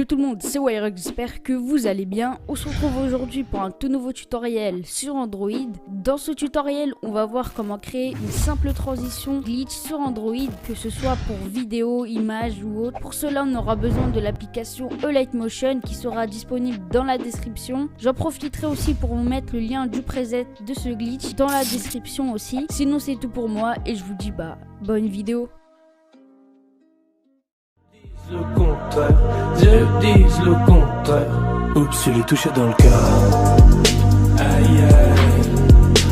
tout le monde, c'est Wyrug, j'espère que vous allez bien. On se retrouve aujourd'hui pour un tout nouveau tutoriel sur Android. Dans ce tutoriel, on va voir comment créer une simple transition glitch sur Android, que ce soit pour vidéo, image ou autre. Pour cela, on aura besoin de l'application Lightmotion qui sera disponible dans la description. J'en profiterai aussi pour vous mettre le lien du preset de ce glitch dans la description aussi. Sinon, c'est tout pour moi et je vous dis bonne vidéo. Le contraire, je dis le contraire. Oups, je l'ai touché dans le cœur. Aïe aïe,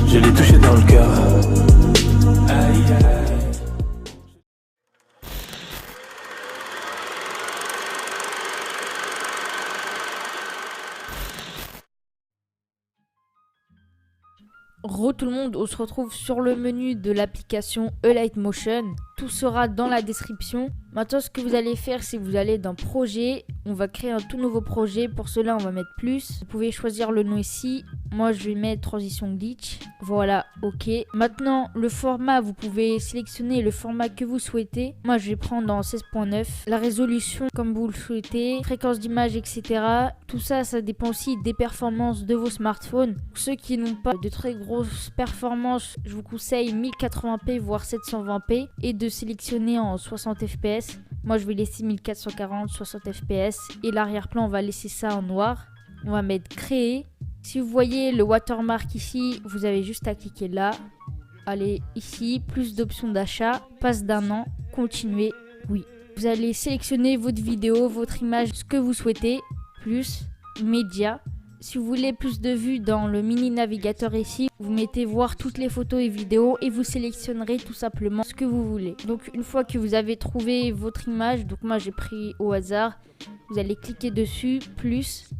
je l'ai touché dans le cœur. Aïe aïe. Tout le monde, on se retrouve sur le menu de l'application Lightmotion. Tout sera dans la description. Maintenant, ce que vous allez faire, c'est que vous allez dans projet. On va créer un tout nouveau projet. Pour cela, on va mettre plus. Vous pouvez choisir le nom ici. Moi, je vais mettre transition glitch. Voilà, ok. Maintenant, le format, vous pouvez sélectionner le format que vous souhaitez. Moi, je vais prendre en 16.9. La résolution, comme vous le souhaitez. Fréquence d'image, etc. Tout ça, ça dépend aussi des performances de vos smartphones. Pour ceux qui n'ont pas de très grosses performances, je vous conseille 1080p voire 720p et de sélectionner en 60 fps. Moi, je vais laisser 1440, 60 fps et l'arrière-plan, on va laisser ça en noir. On va mettre créer. Si vous voyez le watermark ici, vous avez juste à cliquer là. Allez ici, plus d'options d'achat, passe d'un an, continuer, oui. Vous allez sélectionner votre vidéo, votre image, ce que vous souhaitez, plus média. Si vous voulez plus de vues dans le mini navigateur ici, vous mettez voir toutes les photos et vidéos et vous sélectionnerez tout simplement ce que vous voulez. Donc une fois que vous avez trouvé votre image, donc moi j'ai pris au hasard, vous allez cliquer dessus, plus.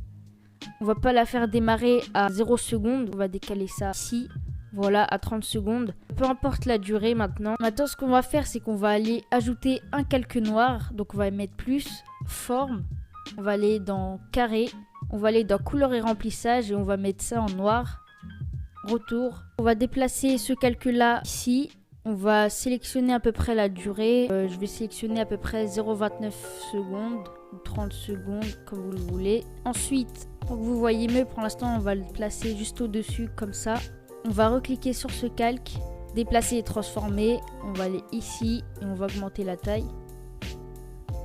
On va pas la faire démarrer à 0 secondes, on va décaler ça ici. Voilà, à 30 secondes. Peu importe la durée maintenant. Maintenant, ce qu'on va faire, c'est qu'on va aller ajouter un calque noir. Donc on va mettre plus, forme. On va aller dans carré. On va aller dans couleur et remplissage et on va mettre ça en noir. Retour. On va déplacer ce calque-là ici. On va sélectionner à peu près la durée. Je vais sélectionner à peu près 0,29 secondes ou 30 secondes comme vous le voulez. Ensuite, pour que vous voyez mieux, pour l'instant, on va le placer juste au-dessus comme ça. On va recliquer sur ce calque, déplacer et transformer. On va aller ici et on va augmenter la taille.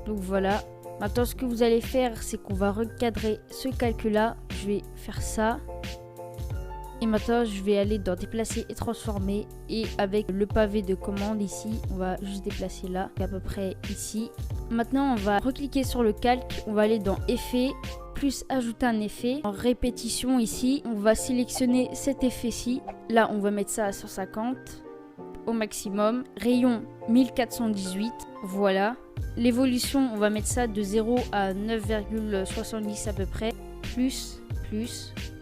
Donc voilà. Maintenant, ce que vous allez faire, c'est qu'on va recadrer ce calque-là. Je vais faire ça. Et maintenant, je vais aller dans déplacer et transformer. Et avec le pavé de commande ici, on va juste déplacer là, à peu près ici. Maintenant, on va recliquer sur le calque. On va aller dans effet, plus ajouter un effet. En répétition ici, on va sélectionner cet effet-ci. Là, on va mettre ça à 150 au maximum. Rayon 1418, voilà. L'évolution, on va mettre ça de 0 à 9,70 à peu près. Plus.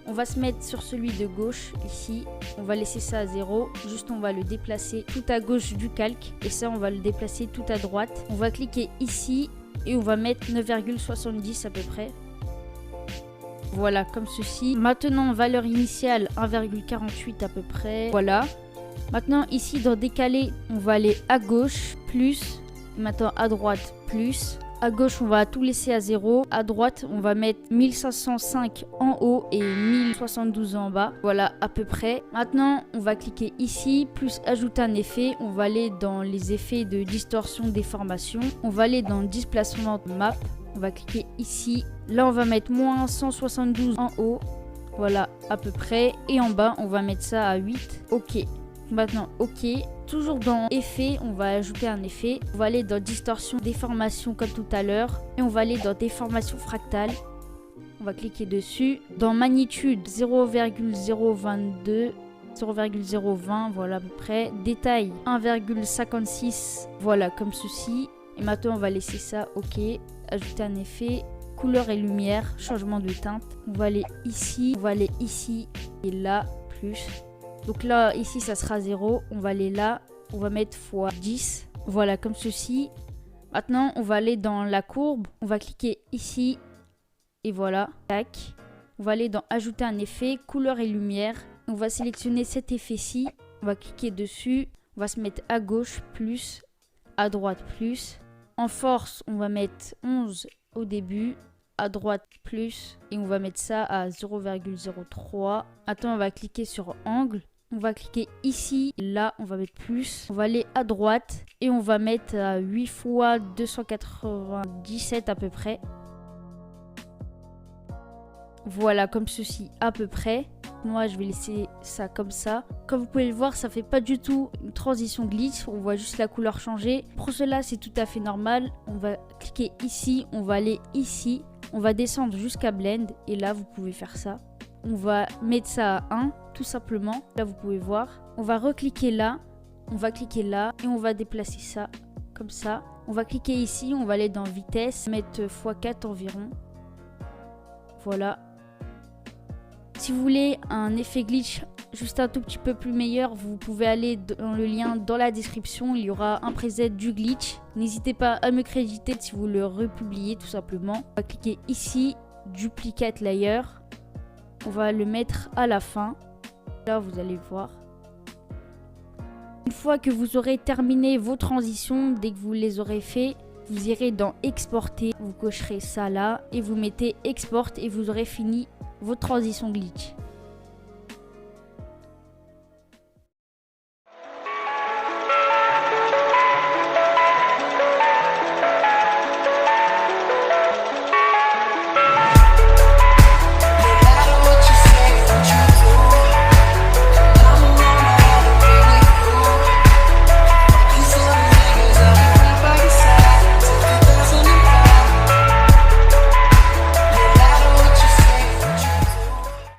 On va se mettre sur celui de gauche ici. On va laisser ça à 0. Juste, on va le déplacer tout à gauche du calque. Et ça, on va le déplacer tout à droite. On va cliquer ici et on va mettre 9,70 à peu près. Voilà, comme ceci. Maintenant, valeur initiale 1,48 à peu près. Voilà. Maintenant, ici, dans décaler, on va aller à gauche, plus. Maintenant, à droite, plus. À gauche, on va tout laisser à 0. À droite, on va mettre 1505 en haut et 1072 en bas. Voilà, à peu près. Maintenant, on va cliquer ici, plus ajouter un effet. On va aller dans les effets de distorsion, déformation. On va aller dans displacement map. On va cliquer ici. Là, on va mettre moins 172 en haut. Voilà, à peu près. Et en bas, on va mettre ça à 8. OK. Maintenant, OK. Toujours dans effet, on va ajouter un effet. On va aller dans distorsion, déformation comme tout à l'heure. Et on va aller dans déformation fractale. On va cliquer dessus. Dans magnitude 0,022, 0,020, voilà à peu près. Détail 1,56, voilà comme ceci. Et maintenant, on va laisser ça OK. Ajouter un effet. Couleur et lumière, changement de teinte. On va aller ici, on va aller ici et là, plus. Donc là, ici, ça sera 0. On va aller là. On va mettre x10. Voilà, comme ceci. Maintenant, on va aller dans la courbe. On va cliquer ici. Et voilà. Tac. On va aller dans ajouter un effet, couleur et lumière. On va sélectionner cet effet-ci. On va cliquer dessus. On va se mettre à gauche, plus. À droite, plus. En force, on va mettre 11 au début. à droite plus et on va mettre ça à 0,03. Attends, on va cliquer sur angle. On va cliquer ici, là on va mettre plus. On va aller à droite et on va mettre à 8 fois 297 à peu près. Voilà, comme ceci à peu près. Moi je vais laisser ça comme ça. Comme vous pouvez le voir, ça fait pas du tout une transition glitch. On voit juste la couleur changer. Pour cela c'est tout à fait normal. On va cliquer ici, on va aller ici. On va descendre jusqu'à blend et là vous pouvez faire ça. On va mettre ça à 1 tout simplement. Là vous pouvez voir. On va recliquer là. On va cliquer là et on va déplacer ça comme ça. On va cliquer ici. On va aller dans vitesse. Mettre x4 environ. Voilà. Si vous voulez un effet glitch juste un tout petit peu plus meilleur, vous pouvez aller dans le lien dans la description. Il y aura un preset du glitch. N'hésitez pas à me créditer si vous le republiez tout simplement. On va cliquer ici. Duplicate layer. On va le mettre à la fin. Là, vous allez voir. Une fois que vous aurez terminé vos transitions, dès que vous les aurez fait, vous irez dans exporter. Vous cocherez ça là et vous mettez export et vous aurez fini votre transition glitch.